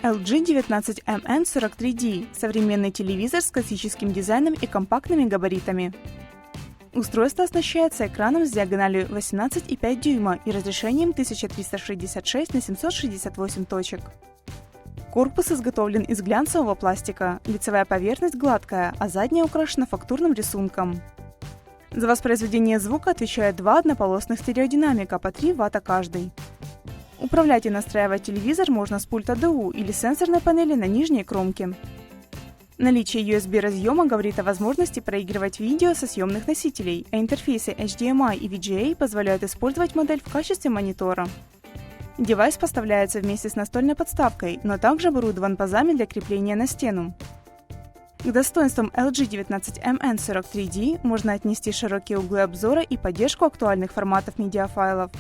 LG 19MN43D – современный телевизор с классическим дизайном и компактными габаритами. Устройство оснащается экраном с диагональю 18,5 дюйма и разрешением 1366 на 768 точек. Корпус изготовлен из глянцевого пластика, лицевая поверхность гладкая, а задняя украшена фактурным рисунком. За воспроизведение звука отвечают два однополосных стереодинамика по 3 Вт каждый. Управлять и настраивать телевизор можно с пульта ДУ или сенсорной панели на нижней кромке. Наличие USB-разъема говорит о возможности проигрывать видео со съемных носителей, а интерфейсы HDMI и VGA позволяют использовать модель в качестве монитора. Девайс поставляется вместе с настольной подставкой, но также оборудован пазами для крепления на стену. К достоинствам LG 19MN43D можно отнести широкие углы обзора и поддержку актуальных форматов медиафайлов.